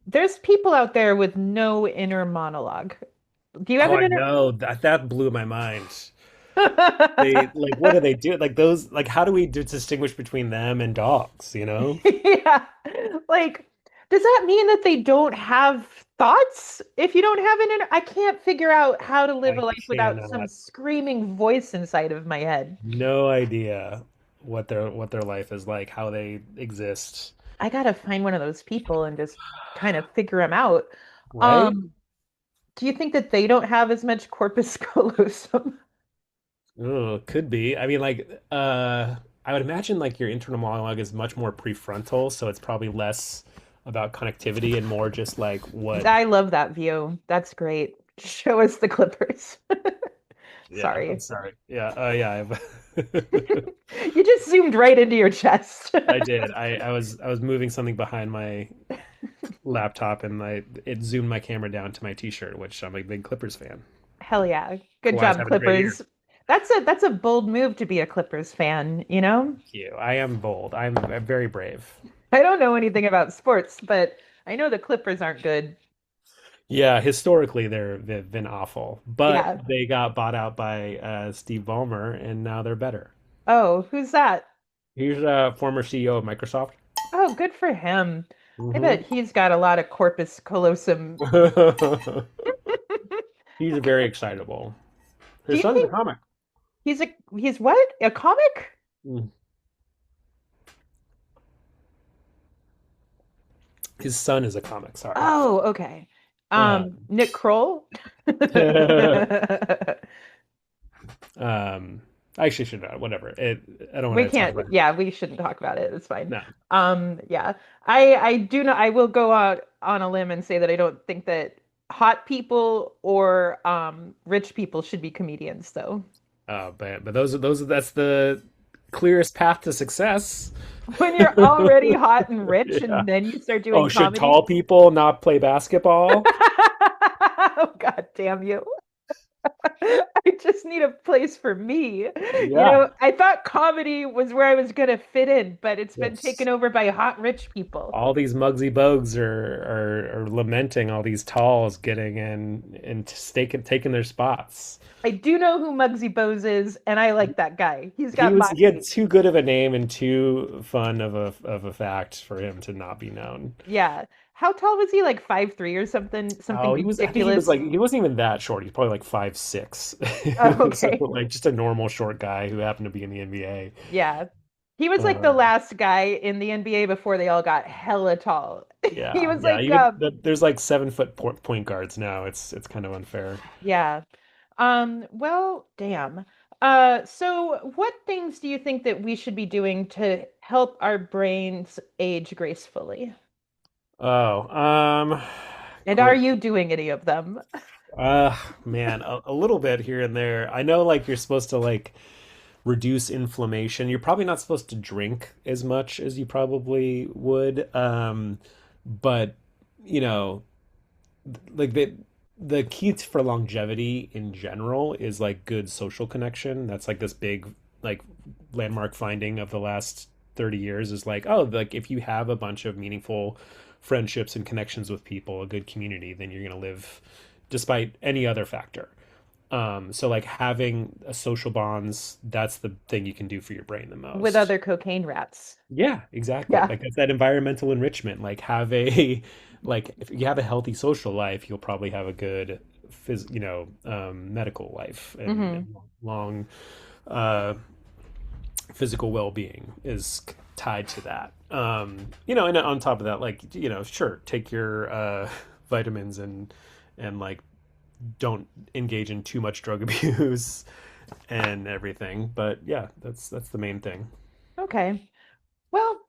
there's people out there with no inner monologue. Do you have oh, an I inner know that blew my mind. They like what do they do? Like those like how do we distinguish between them and dogs? You know? Yeah. Like, does that mean that they don't have thoughts? If you don't have an inner, I can't figure out how to live a I life without some cannot. screaming voice inside of my head. No idea what their life is like, how they exist. I gotta find one of those people and just kind of figure them out. Right? Um, do you think that they don't have as much corpus callosum? Oh, could be. I mean, like, I would imagine like your internal monologue is much more prefrontal, so it's probably less about connectivity and more just like what. I love that view. That's great. Show us the Clippers. Yeah, I'm Sorry. sorry. Yeah, yeah, You just zoomed right into your chest. I did. I was moving something behind my laptop, and it zoomed my camera down to my T-shirt, which I'm a big Clippers fan. Hell yeah. Good Kawhi's job, having a great year. Clippers. That's a bold move to be a Clippers fan, you know? Thank you. I am bold. I'm very brave. I don't know anything about sports, but I know the Clippers aren't good. Yeah, historically they've been awful, but Yeah. they got bought out by Steve Ballmer, and now they're better. Oh, who's that? He's a former CEO of Microsoft. Oh, good for him. I Hmm. bet he's got a lot of corpus callosum. He's very excitable. Do His you son's a think comic. He's a he's what? A comic? Mm. His son is a comic. Sorry. Oh, okay. Uh, Nick Kroll? um, I actually should know. Whatever. I don't We want to talk can't, about it. yeah, we shouldn't talk about it. It's fine. No. Yeah. I do not I will go out on a limb and say that I don't think that hot people or rich people should be comedians though. But those that's the clearest path to success. When you're already hot and rich Yeah. and then you start Oh, doing should comedy. tall people not play basketball? Oh, God damn you. I just need a place for me. Yeah. I thought comedy was where I was gonna fit in, but it's been taken Yes. over by hot rich people. All these Muggsy Bogues are lamenting all these talls getting in and taking their spots. I do know who Muggsy Bogues is, and I like that guy. He's He got was he had moxie. too good of a name and too fun of a fact for him to not be known. Yeah. How tall was he? Like 5'3" or something? Something Oh, he was. I think he was ridiculous. like he wasn't even that short. He's probably like 5'6". Oh, So okay. like just a normal short guy who happened to be in the NBA. Yeah. He was like the Um, last guy in the NBA before they all got hella tall. He yeah, was yeah. like, Even there's like 7 foot point guards now. It's kind of unfair. yeah. Well, damn. So what things do you think that we should be doing to help our brains age gracefully? Oh, And are great. you doing any of them? Uh, man, a little bit here and there. I know like you're supposed to like reduce inflammation. You're probably not supposed to drink as much as you probably would. But you know, like the key for longevity in general is like good social connection. That's like this big like landmark finding of the last 30 years is like, oh, like if you have a bunch of meaningful friendships and connections with people, a good community, then you're going to live despite any other factor. So like having a social bonds, that's the thing you can do for your brain the With most. other cocaine rats? Yeah, exactly. Yeah. Like it's that environmental enrichment. Like have a like if you have a healthy social life, you'll probably have a good medical life Hmm. and long uh, physical well-being is tied to that. And on top of that, like sure, take your vitamins and like don't engage in too much drug abuse and everything. But yeah, that's the main thing. Okay. Well,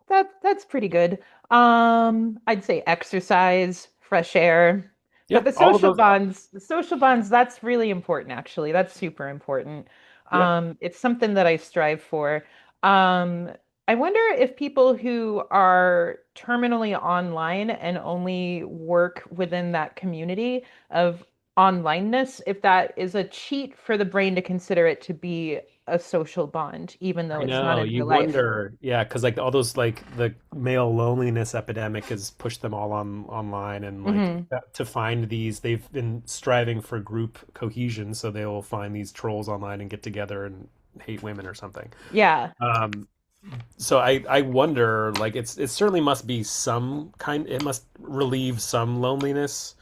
that's pretty good. I'd say exercise, fresh air. But Yeah, all of those. the social bonds, that's really important, actually. That's super important. Yeah, It's something that I strive for. Um, I wonder if people who are terminally online and only work within that community of onlineness, if that is a cheat for the brain to consider it to be a social bond, even though I it's not know. in You real life. wonder, yeah, because like all those like the male loneliness epidemic has pushed them all online, and like Hmm. to find these, they've been striving for group cohesion, so they will find these trolls online and get together and hate women or something. Yeah. Um, so I wonder, like it certainly must be some kind, it must relieve some loneliness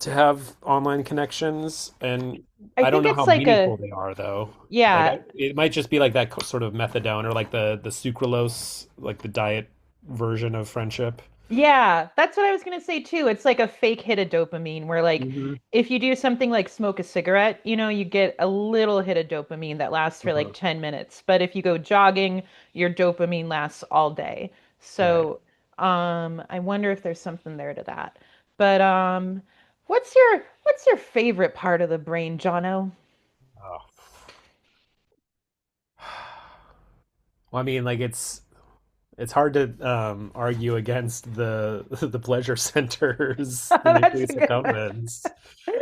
to have online connections, and I I don't think know it's how like meaningful a, they are though. Like yeah, it might just be like that sort of methadone or like the sucralose, like the diet version of friendship. yeah, that's what I was gonna say too. It's like a fake hit of dopamine where like Hmm. if you do something like smoke a cigarette, you get a little hit of dopamine that lasts for like Uh-huh. 10 minutes. But if you go jogging, your dopamine lasts all day. Right. So, I wonder if there's something there to that. But what's your favorite part of the brain, Jono? Oh. Well, I mean, like it's hard to argue against the the pleasure centers, the That's nucleus good. accumbens.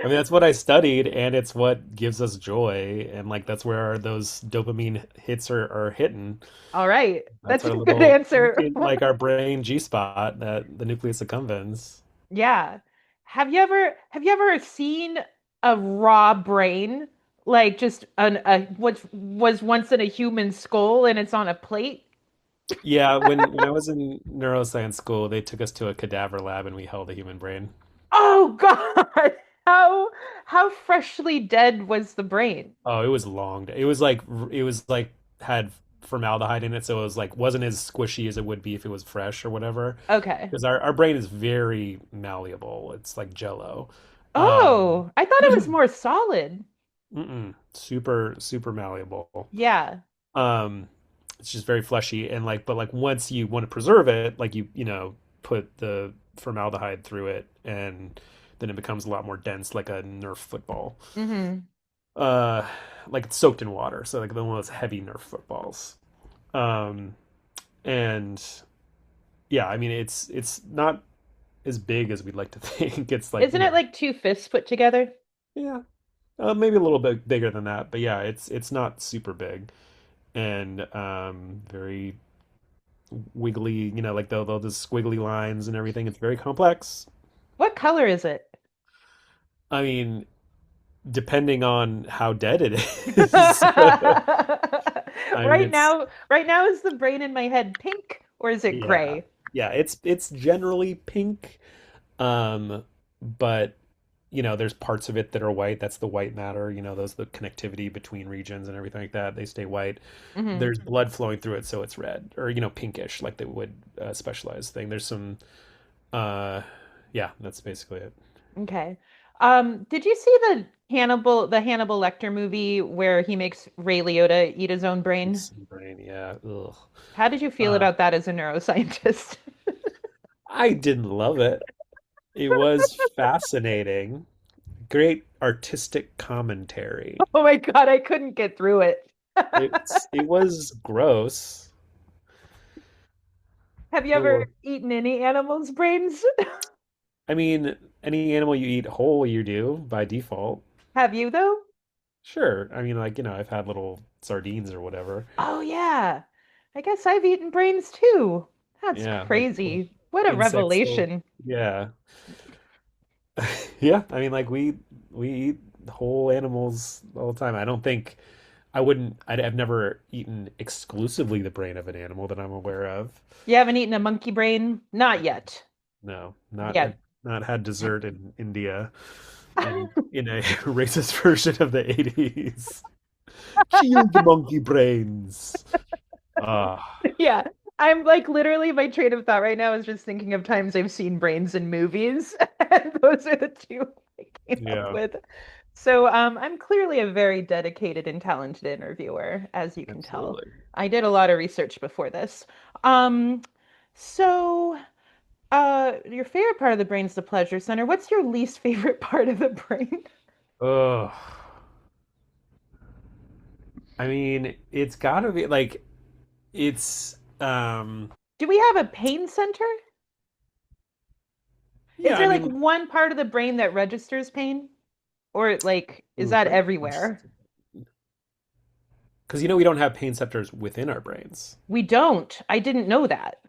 I mean, that's what I studied, and it's what gives us joy, and like that's where those dopamine hits are hitting. All right. That's That's a our good little, answer. like our brain G spot, that the nucleus accumbens. Yeah. Have you ever seen a raw brain? Like just what was once in a human skull and it's on a plate? Yeah, when I was in neuroscience school, they took us to a cadaver lab and we held a human brain. Oh God. How How freshly dead was the brain? Oh, it was long. It was like had formaldehyde in it, so it was like wasn't as squishy as it would be if it was fresh or whatever. Okay. Because our brain is very malleable. It's like Jello. Um, Oh, I thought it was more solid. super malleable. Yeah. Um, it's just very fleshy and like, but like once you want to preserve it, like you know put the formaldehyde through it, and then it becomes a lot more dense, like a Nerf football. Hmm. Uh, like it's soaked in water, so like one of those heavy Nerf footballs. Um, and yeah, I mean it's not as big as we'd like to think. It's like, Isn't it like two fists put together? yeah, maybe a little bit bigger than that, but yeah, it's not super big and very wiggly. You know, like the squiggly lines and everything. It's very complex. What color is it? I mean, depending on how dead it is. I mean, it's Right now is the brain in my head pink or is it yeah, gray? yeah. It's generally pink, but you know, there's parts of it that are white. That's the white matter. You know, those the connectivity between regions and everything like that. They stay white. Hmm. There's blood flowing through it, so it's red or you know pinkish, like they would specialized thing. There's some, uh, yeah, that's basically it. Okay. Did you see the Hannibal Lecter movie where he makes Ray Liotta eat his own brain? It's brain, yeah. Ugh. How did you feel Uh, about that as a neuroscientist? I didn't love it. It was fascinating. Great artistic commentary. Oh my God, I couldn't get through it. It was gross. Have you ever Ugh. eaten any animal's brains? I mean, any animal you eat whole, you do by default. Have you though? Sure. I mean, like, you know, I've had little sardines or whatever. Oh yeah. I guess I've eaten brains too. That's Yeah, like little crazy. What a insects. Little, revelation. yeah. Yeah. I mean, like we eat whole animals all the time. I don't think I wouldn't. I've never eaten exclusively the brain of an animal that I'm aware of. You haven't eaten a monkey brain? Not yet. No, Yet. not had dessert in India in a racist version of the 80s. Kill the monkey brains. Ah, Yeah. I'm like literally my train of thought right now is just thinking of times I've seen brains in movies, and those are the two I came up yeah, with. So I'm clearly a very dedicated and talented interviewer, as you can tell. absolutely. I did a lot of research before this. Um, so your favorite part of the brain is the pleasure center. What's your least favorite part of the brain? Ugh. I mean, it's gotta be like it's Do we have a pain center? Is yeah, I there like mean, one part of the brain that registers pain? Or like is ooh, that great everywhere? question. Because you know we don't have pain receptors within our brains. We don't. I didn't know that.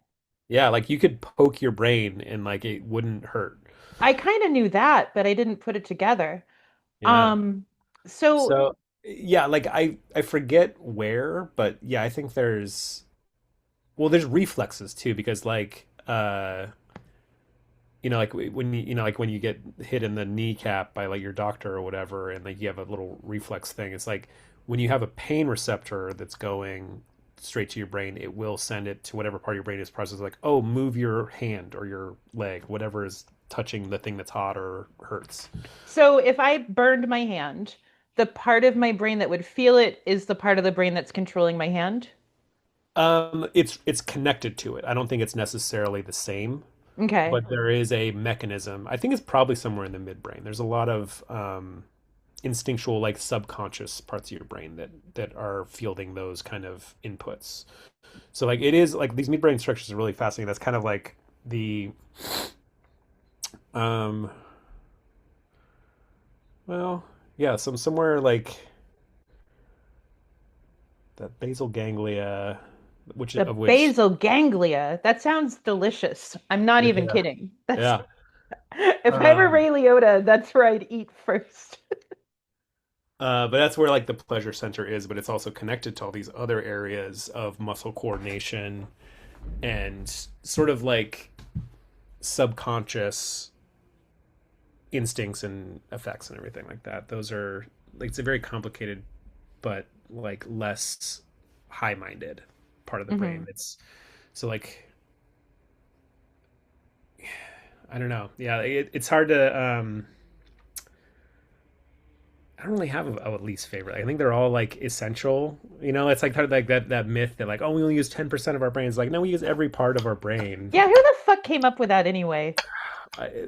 Yeah, like you could poke your brain and like it wouldn't hurt. I kind of knew that, but I didn't put it together. Yeah. Um, so So yeah, like I forget where, but yeah, I think there's well, there's reflexes too because like you know like when you know like when you get hit in the kneecap by like your doctor or whatever and like you have a little reflex thing, it's like when you have a pain receptor that's going straight to your brain, it will send it to whatever part of your brain is processed like, oh, move your hand or your leg, whatever is touching the thing that's hot or hurts. so if I burned my hand, the part of my brain that would feel it is the part of the brain that's controlling my hand. It's connected to it. I don't think it's necessarily the same, Okay. but there is a mechanism. I think it's probably somewhere in the midbrain. There's a lot of instinctual, like subconscious parts of your brain that are fielding those kind of inputs. So like it is like these midbrain structures are really fascinating. That's kind of like the um well, yeah, somewhere like that basal ganglia, which The of which basal ganglia. That sounds delicious. I'm not even yeah kidding. That's yeah if I were um Ray Liotta, that's where I'd eat first. but that's where like the pleasure center is, but it's also connected to all these other areas of muscle coordination and sort of like subconscious instincts and effects and everything like that. Those are like it's a very complicated but like less high-minded part of the brain. Hmm. It's so like I don't know. Yeah, it's hard to I don't really have a least favorite. I think they're all like essential. You know, it's like kind of like that myth that like, oh, we only use 10% of our brains. Like, no, we use every part of our brain. Yeah, who the fuck came up with that anyway?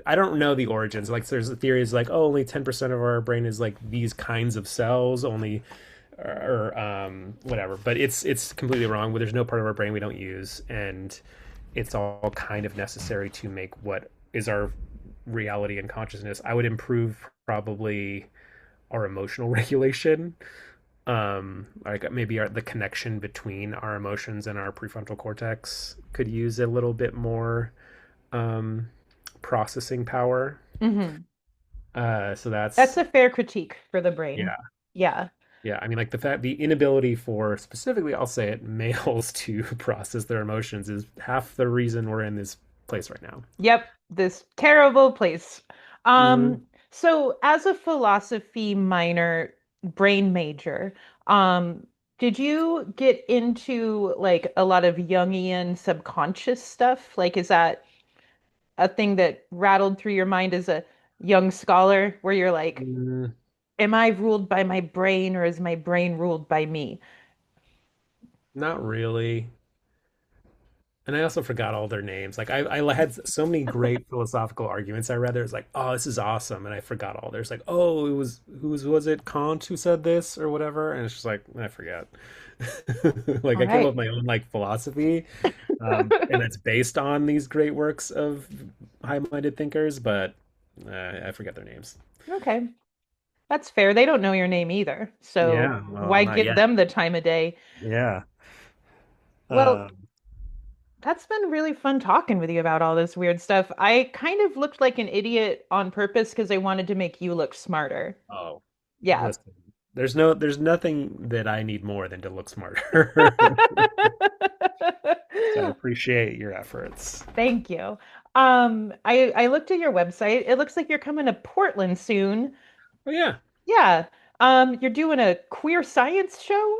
I don't know the origins. Like, there's theories like, oh, only 10% of our brain is like these kinds of cells, only or whatever. But it's completely wrong. But there's no part of our brain we don't use, and it's all kind of necessary to make what is our reality and consciousness. I would improve probably our emotional regulation, like maybe the connection between our emotions and our prefrontal cortex could use a little bit more um, processing power. Hmm. So That's that's a fair critique for the brain. yeah, Yeah. yeah. I mean, like the inability for specifically, I'll say it, males to process their emotions is half the reason we're in this place right now. Yep, this terrible place. Mm, So as a philosophy minor, brain major, did you get into like a lot of Jungian subconscious stuff? Like, is that a thing that rattled through your mind as a young scholar where you're like, mm, am I ruled by my brain or is my brain ruled by me? not really. And I also forgot all their names. Like I had so many great philosophical arguments I read. There was like, oh, this is awesome, and I forgot all. There's like, oh, it was was it Kant who said this or whatever, and it's just like I forget. Like All I came up right. with my own like philosophy, and it's based on these great works of high-minded thinkers, but I forget their names. Okay. That's fair. They don't know your name either. So Yeah, well, why not give yet. them the time of day? Yeah. Well, Um, that's been really fun talking with you about all this weird stuff. I kind of looked like an idiot on purpose because I wanted to make you look smarter. oh, Yeah. listen. There's nothing that I need more than to look smarter. So I appreciate your efforts. Thank you. I looked at your website. It looks like you're coming to Portland soon. Oh yeah, Yeah. You're doing a queer science show?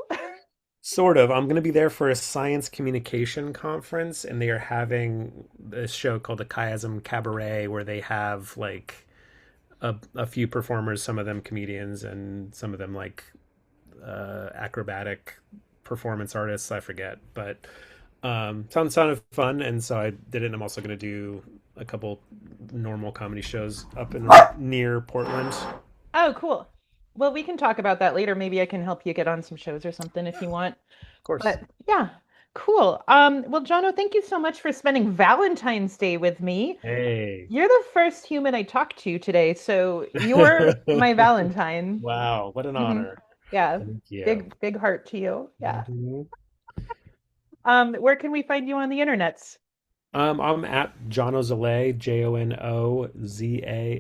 sort of. I'm going to be there for a science communication conference, and they are having this show called the Chiasm Cabaret, where they have like a few performers, some of them comedians, and some of them like acrobatic performance artists. I forget, but sounded fun, and so I did it. And I'm also going to do a couple normal comedy shows up in near Portland. Oh, cool. Well, we can talk about that later. Maybe I can help you get on some shows or something if you want. Of course. But yeah, cool. Well, Jono, thank you so much for spending Valentine's Day with me. Hey. You're the first human I talked to today, so you're my Valentine. Wow, what an Hmm. honor. Yeah, Thank you. big heart to you. Yeah. Mhm. Where can we find you on the internets? I'm at Jono Zalay,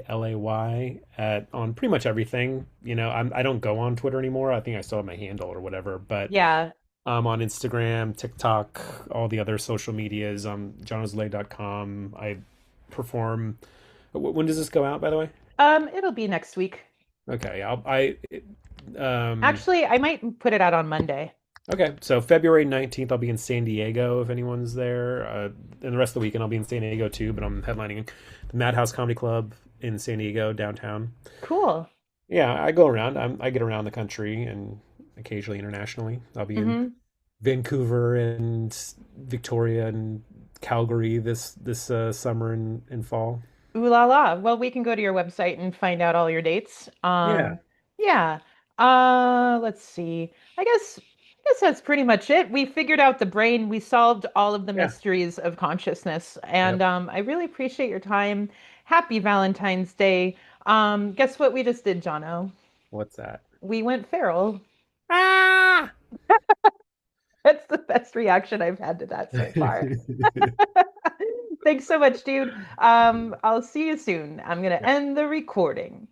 JONOZALAY, at on pretty much everything. You know, I don't go on Twitter anymore. I think I still have my handle or whatever, but Yeah. I'm on Instagram, TikTok, all the other social medias. JonoZalay.com. I perform. When does this go out, by the way? It'll be next week. Okay, um, Actually, I might put it out on Monday. okay, so February 19th, I'll be in San Diego if anyone's there. And the rest of the weekend, I'll be in San Diego too, but I'm headlining the Madhouse Comedy Club in San Diego downtown. Cool. Yeah, I go around. I get around the country and occasionally internationally. I'll be in Mm-hmm. Vancouver and Victoria and Calgary this summer and fall. Ooh la la. Well, we can go to your website and find out all your dates. Yeah, Yeah. Let's see. I guess that's pretty much it. We figured out the brain. We solved all of the yeah. mysteries of consciousness. And Yep. I really appreciate your time. Happy Valentine's Day. Guess what we just did, Jono? What's that? We went feral. Ah! That's the best reaction I've had to that so far. Thanks so much, dude. I'll see you soon. I'm gonna Yep. end the recording.